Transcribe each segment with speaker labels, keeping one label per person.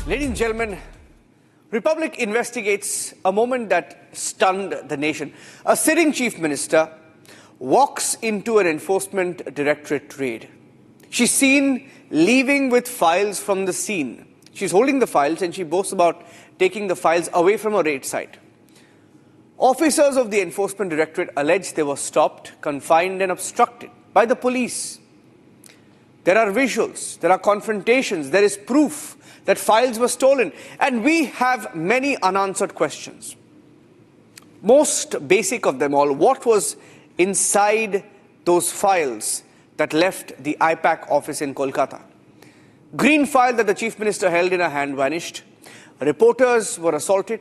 Speaker 1: Ladies and gentlemen, Republic investigates a moment that stunned the nation. A sitting chief minister walks into an enforcement directorate raid. She's seen leaving with files from the scene. She's holding the files and she boasts about taking the files away from a raid site. Officers of the enforcement directorate allege they were stopped, confined and obstructed by the police. There are visuals, there are confrontations, there is proof that files were stolen, and we have many unanswered questions. Most basic of them all, what was inside those files that left the IPAC office in Kolkata? Green file that the chief minister held in her hand vanished. Reporters were assaulted.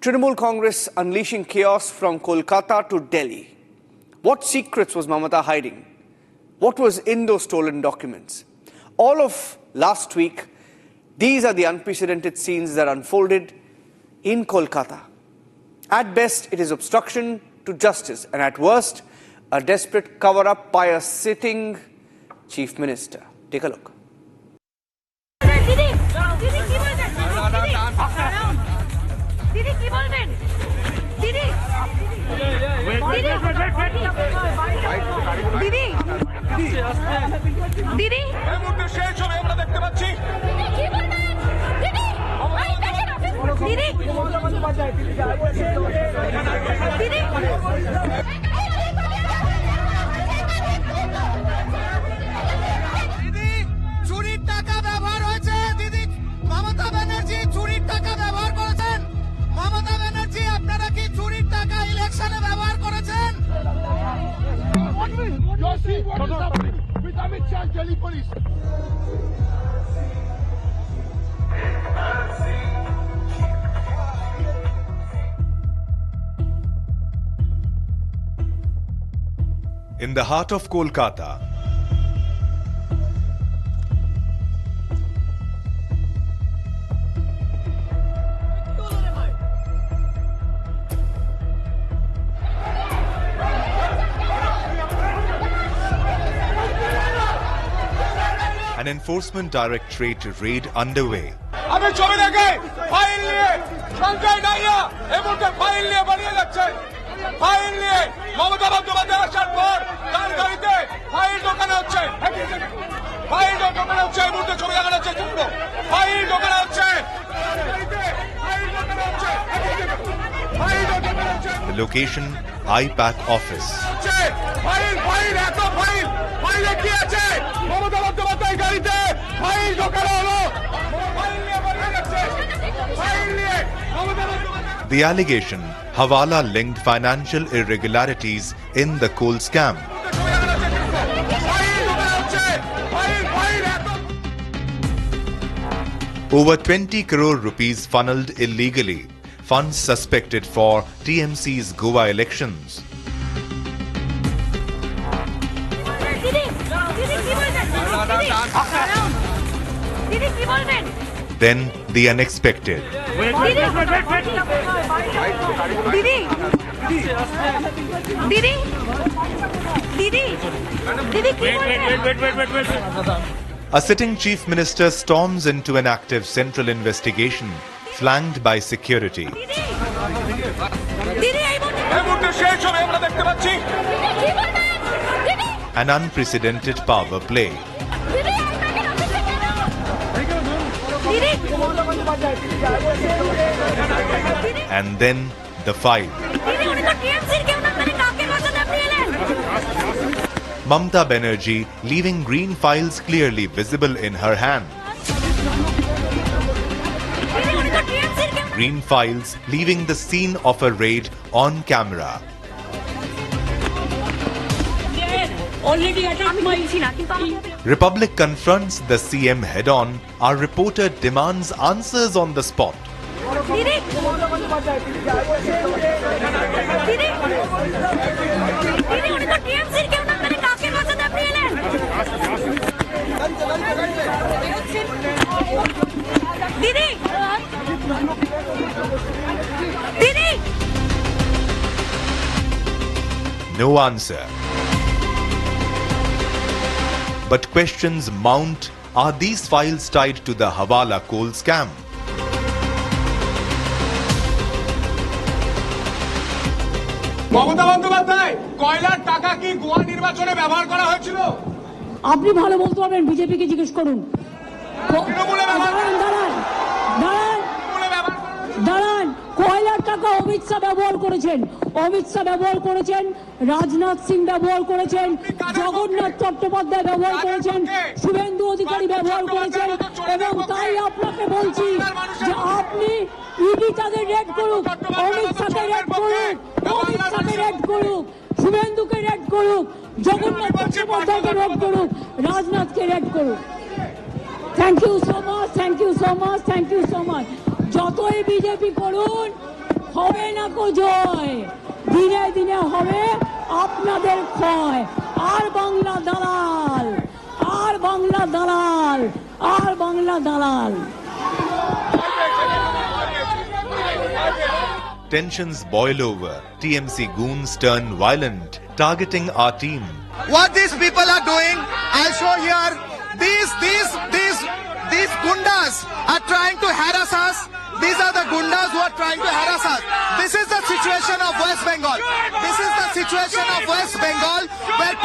Speaker 1: Trinamool Congress unleashing chaos from Kolkata to Delhi. What secrets was Mamata hiding? What was in those stolen documents? All of last week, these are the unprecedented scenes that unfolded in Kolkata. At best, it is obstruction to justice, and at worst, a desperate cover-up by a sitting chief minister. Take a look.
Speaker 2: চুরির টাকা ব্যবহার হয়েছে দিদি মমতা ব্যানার্জি চুরির টাকা ব্যবহার করেছেন মমতা ব্যানার্জি আপনারা কি চুরির টাকা ইলেকশনে ব্যবহার করেছেন
Speaker 3: In the heart of Kolkata, an enforcement directorate raid underway.
Speaker 4: আমি ছবি দেখে ফাইল নিয়ে সঞ্জয় নাইয়া এমনটা ফাইল নিয়ে বানিয়ে যাচ্ছেন ফাইল নিয়ে মমতা বন্দ্যোপাধ্যায় আসার পর তার গাড়িতে ফাইল ঢোকানো হচ্ছে ফাইল ঢোকানো হচ্ছে এই মুহূর্তে ছবি দেখানো হচ্ছে চুপ ফাইল ঢোকানো হচ্ছে
Speaker 3: The location, IPAC office.
Speaker 4: File file এত ফাইল ফাইলে কি আছে মমতা বন্দ্যোপাধ্যায় গাড়িতে ফাইল ঢোকানো হলো ফাইল নিয়ে বানিয়ে যাচ্ছে ফাইল নিয়ে Mamata Bandyopadhyay
Speaker 3: The allegation, Hawala-linked financial irregularities in the coal scam. Over 20 crore rupees funneled illegally, funds suspected for TMC's Goa elections. Then the unexpected. A sitting chief minister storms into an active central investigation, flanked by security. An unprecedented power play. And then the file. Mamata Banerjee leaving green files clearly visible in her hand. Green files leaving the scene of a raid on camera. Republic confronts the CM head-on. Our reporter demands answers on the spot. No answer. But questions mount. Are these files tied to the Hawala coal scam?
Speaker 4: Mamata Bandyopadhyay কয়লার টাকা কি গোয়া নির্বাচনে ব্যবহার করা হয়েছিল?
Speaker 5: আপনি ভালো বলতে পারবেন, বিজেপিকে জিজ্ঞেস করুন।
Speaker 4: তৃণমূলে ব্যবহার
Speaker 5: দাঁড়ান দাঁড়ান দাঁড়ান
Speaker 4: তৃণমূলে ব্যবহার করা হয়েছিল।
Speaker 5: দাঁড়ান, কয়লার টাকা অমিত শাহ ব্যবহার করেছেন, অমিত শাহ ব্যবহার করেছেন, রাজনাথ সিং ব্যবহার করেছেন, জগন্নাথ চট্টোপাধ্যায় ব্যবহার করেছেন, শুভেন্দু অধিকারী ব্যবহার করেছেন। এবং তাই আপনাকে বলছি যে আপনি ইডি তাদের রেড করুক, অমিত শাহকে রেড করুক, অমিত শাহকে রেড করুক, শুভেন্দুকে রেড করুক, জগন্নাথ চট্টোপাধ্যায়কে রেড করুক, রাজনাথকে রেড করুক। Thank you so much, thank you so much, thank you so much. যতই বিজেপি করুন হবে না কো জয়, দিনে দিনে হবে আপনাদের ক্ষয়। আর বাংলা দালাল, আর বাংলা দালাল, আর বাংলা দালাল।
Speaker 3: Tensions boil over. TMC goons turn violent, targeting our team.
Speaker 2: What these people are doing, I'll show here. These gundas are trying to harass us. These are the gundas who are trying to harass us. This is the situation of West Bengal. This is the situation of West Bengal where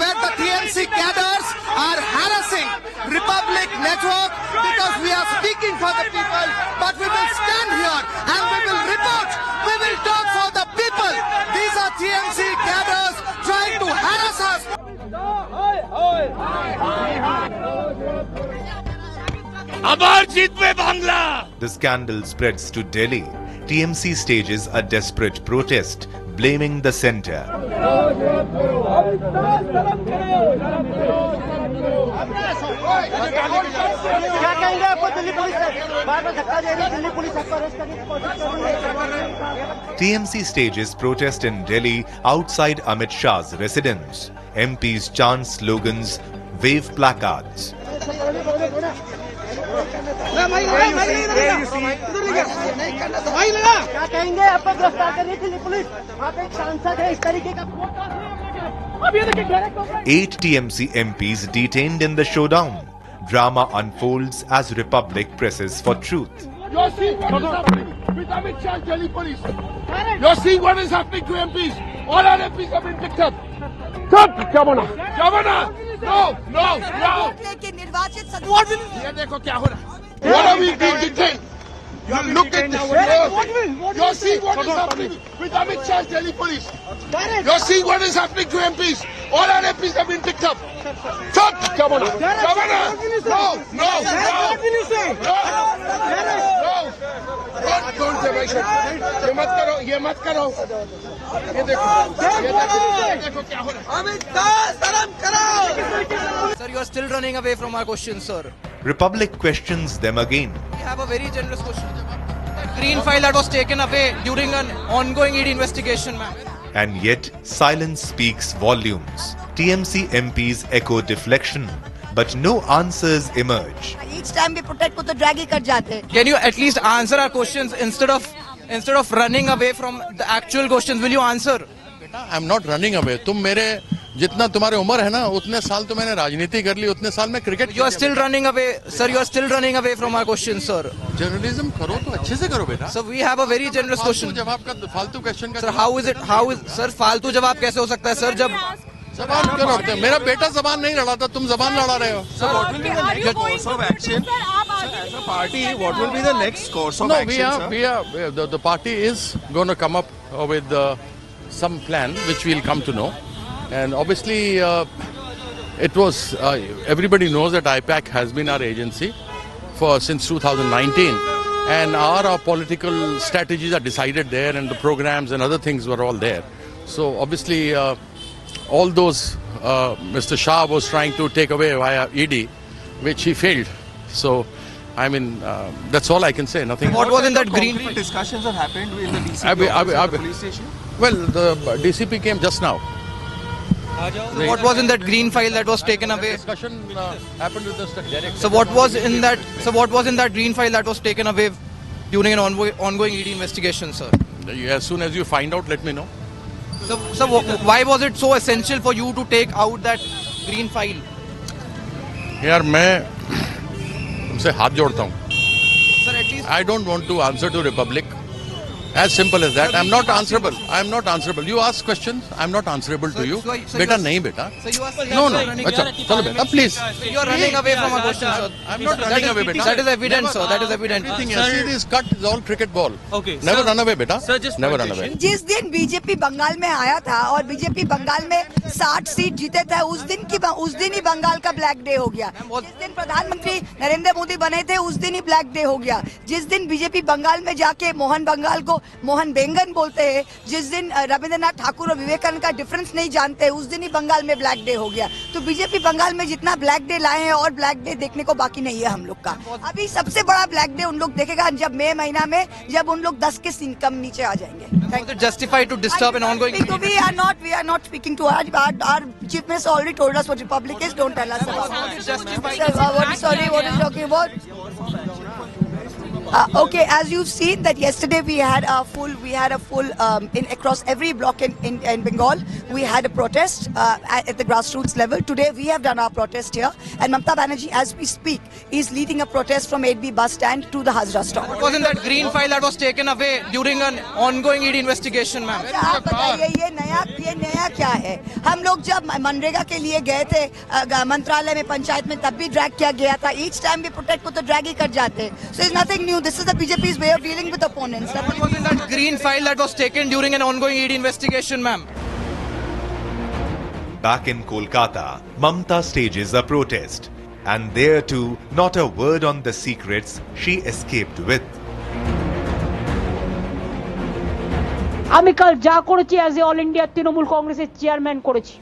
Speaker 2: where the TMC cadres are harassing Republic Network because we are speaking for the people. But we will stand here and we will report. We will talk for the people. These are TMC cadres trying to harass us.
Speaker 4: আবার জিতবে Bangla.
Speaker 3: The scandal spreads to Delhi. TMC stages a desperate protest, blaming the centre. TMC stages protest in Delhi outside Amit Shah's residence. MPs chant slogans, wave placards.
Speaker 6: क्या कहेंगे? आपको गिरफ्तार करनी थी police, आप एक सांसद है, इस तरीके का
Speaker 3: 8 TMC MPs detained in the showdown. Drama unfolds as Republic presses for truth.
Speaker 4: You're seeing what is happening with Amit Shah Delhi police. You're seeing what is happening to MPs. All our MPs have been picked up. Stop! Jamana! Jamana! No! No! No!
Speaker 6: लेकिन निर्वाचित
Speaker 4: ये देखो क्या हो रहा है. What are we being detained? You look at this. You're seeing what is happening with Amit Shah Delhi police. You're seeing what is happening to MPs. All our MPs have been picked up. Stop! Jamana! Jamana! No! No! No! No! Don't say my shit. ये मत करो, ये मत करो. ये देखो क्या हो रहा है. अमित शाह शर्म करो.
Speaker 7: Sir, you are still running away from our questions, sir.
Speaker 3: Republic questions them again.
Speaker 7: We have a very generous question. That green file that was taken away during an ongoing ED investigation, ma'am.
Speaker 3: And yet, silence speaks volumes. TMC MPs echo deflection, but no answers emerge.
Speaker 6: Each time we protect को तो drag ही कर जाते हैं।
Speaker 7: Can you at least answer our questions instead of running away from the actual questions? Will you answer?
Speaker 8: I am not running away. तुम मेरे जितना तुम्हारे उम्र है ना उतने साल तो मैंने राजनीति कर ली, उतने साल में cricket.
Speaker 7: You are still running away, sir. You are still running away from our questions, sir.
Speaker 8: Journalism करो तो अच्छे से करो बेटा।
Speaker 7: Sir, we have a very generous question.
Speaker 8: जवाब का फालतू क्वेश्चन का
Speaker 7: Sir, how is sir फालतू जवाब कैसे हो सकता है, sir? जब
Speaker 8: जबान क्यों लड़ते हो? मेरा बेटा जबान नहीं लड़ाता, तुम जबान लड़ा रहे हो।
Speaker 9: What will be the next course of
Speaker 8: No,
Speaker 9: action,
Speaker 8: the party is going to come up with some plan which we'll come to know, and obviously it was everybody knows that IPAC has been our agency since 2019, and our political strategies are decided there, and the programs and other things were all there. So obviously all those Mr. Shah was trying to take away via ED, which he failed. So I mean, that's all I can say. Nothing.
Speaker 7: what was in that green file?
Speaker 9: discussions have happened in the DCP office at the police station?
Speaker 8: Well, the DCP came just now.
Speaker 7: What was in that green file that was taken away?
Speaker 8: Discussion happened with Mr. Derek.
Speaker 7: So what was in that? So what was in that green file that was taken away during an ongoing ED investigation, sir?
Speaker 8: As soon as you find out, let me know.
Speaker 7: So why was it so essential for you to take out that green file?
Speaker 8: यार मैं तुमसे हाथ जोड़ता हूँ.
Speaker 7: Sir, at least
Speaker 8: I don't want to answer to Republic. As simple as that. I'm not answerable. I'm not answerable. You ask questions. I'm not answerable to you. Beta, nahi beta.
Speaker 7: So you are
Speaker 8: No. Acha, chalo beta, please.
Speaker 7: You are running away from a question, sir.
Speaker 8: I'm not running away, beta.
Speaker 7: That is evidence, sir. That is evidence.
Speaker 8: Everything else. See, this cut is all cricket ball.
Speaker 9: Okay.
Speaker 8: Never run away, beta.
Speaker 9: Sir, just
Speaker 8: Never
Speaker 9: one
Speaker 8: run away.
Speaker 9: question.
Speaker 10: जिस दिन BJP Bengal में आया था और BJP Bengal में 60 seat जीते थे, उस दिन ही बंगाल का ब्लैक डे हो गया। जिस दिन प्रधानमंत्री नरेंद्र मोदी बने थे, उस दिन ही ब्लैक डे हो गया। जिस दिन बीजेपी बंगाल में जाके मोहन बंगाल को मोहन बेंगन बोलते हैं, जिस दिन रविंद्रनाथ ठाकुर और विवेकानंद का डिफरेंस नहीं जानते, उस दिन ही बंगाल में ब्लैक डे हो गया। तो बीजेपी बंगाल में जितना ब्लैक डे लाए हैं और ब्लैक डे देखने को बाकी नहीं है हम लोग का। अभी सबसे बड़ा ब्लैक डे उन लोग देखेगा जब मई महीना में, जब उन लोग 10 के इनकम नीचे आ जाएंगे।
Speaker 7: Justify to disturb an ongoing.
Speaker 10: We are not speaking to our chief minister already told us what Republic is. Don't tell us about it. Sir, what is talking about? Okay, as you've seen that yesterday we had a full in across every block in Bengal. We had a protest at the grassroots level. Today we have done our protest here, and Mamata Banerjee, as we speak, is leading a protest from 8B bus stand to the Hazra stop.
Speaker 7: Wasn't that green file that was taken away during an ongoing ED investigation, ma'am?
Speaker 10: आप बताइए ये नया क्या है? हम लोग जब मनरेगा के लिए गए थे मंत्रालय में, पंचायत में, तब भी ड्रैग किया गया था। Each time we protect को तो ड्रैग ही कर जाते। So it's nothing new. This is the BJP's way of dealing with opponents.
Speaker 7: Wasn't that green file that was taken during an ongoing ED investigation, ma'am?
Speaker 3: Back in Kolkata, Mamta stages a protest. And there too, not a word on the secrets she escaped with.
Speaker 5: আমি কাল যা করেছি as a all India Trinamool কংগ্রেসের chairman করেছি,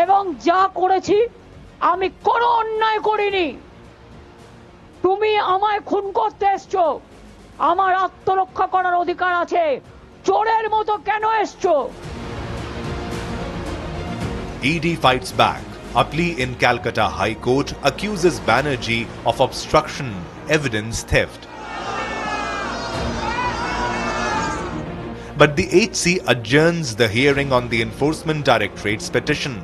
Speaker 5: এবং যা করেছি আমি কোনো অন্যায় করিনি। তুমি আমায় খুন করতে এসছো, আমার আত্মরক্ষা করার অধিকার আছে, চোরের মতো কেন এসছো?
Speaker 3: ED fights back. A plea in Calcutta High Court accuses Banerjee of obstruction, evidence theft. But the HC adjourns the hearing on the Enforcement Directorate's petition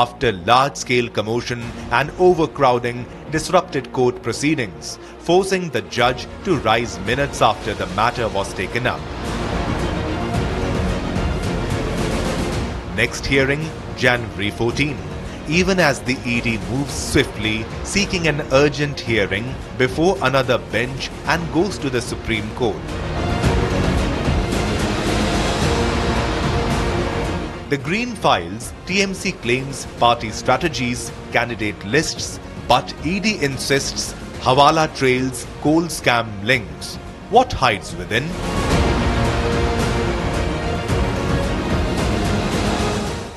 Speaker 3: after large-scale commotion and overcrowding disrupted court proceedings, forcing the judge to rise minutes after the matter was taken up. Next hearing, January 14, even as the ED moves swiftly, seeking an urgent hearing before another bench and goes to the Supreme Court. The Green Files, TMC claims party strategies, candidate lists, but ED insists Hawala trails, coal scam links. What hides within?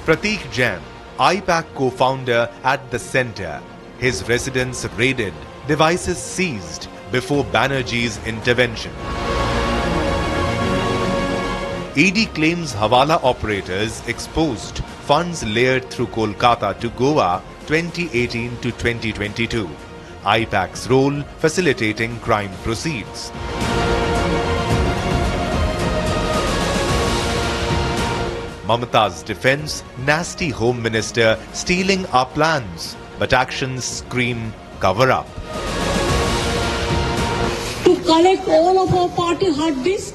Speaker 3: Prateek Jain, IPAC co-founder at the centre. His residence raided, devices seized before Banerjee's intervention. ED claims Hawala operators exposed funds layered through Kolkata to Goa 2018 to 2022. IPAC's role facilitating crime proceeds. Mamata's defense, nasty Home Minister stealing our plans, but actions scream cover up.
Speaker 5: To collect all of our party hard disk,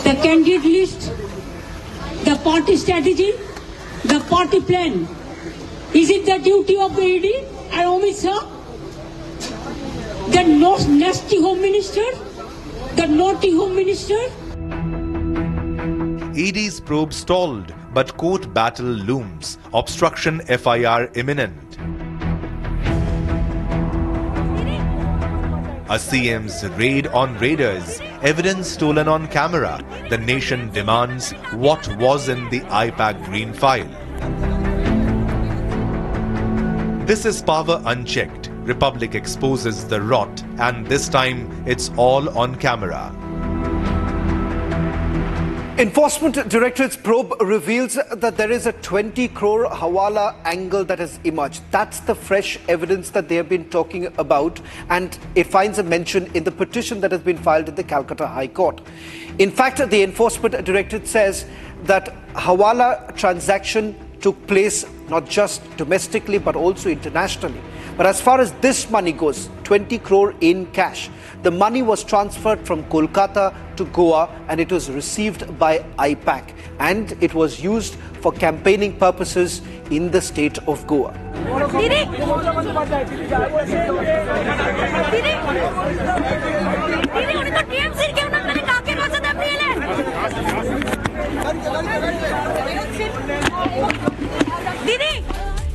Speaker 5: the candidate list, the party strategy, the party plan. Is it the duty of the ED and Amit Shah, the nasty Home Minister, the naughty Home Minister?
Speaker 3: ED's probe stalled, but court battle looms. Obstruction FIR imminent. A CM's raid on raiders, evidence stolen on camera. The nation demands what was in the IPAC Green File. This is power unchecked. Republic exposes the rot, and this time it's all on camera.
Speaker 1: Enforcement Directorate's probe reveals that there is a 20 crore Hawala angle that has emerged. That's the fresh evidence that they have been talking about, and it finds a mention in the petition that has been filed in the Calcutta High Court. In fact, the Enforcement Directorate says that Hawala transaction took place not just domestically but also internationally. But as far as this money goes, 20 crore in cash, The money was transferred from Kolkata to Goa and it was received by IPAC and it was used for campaigning purposes in the state of Goa.
Speaker 11: Didi!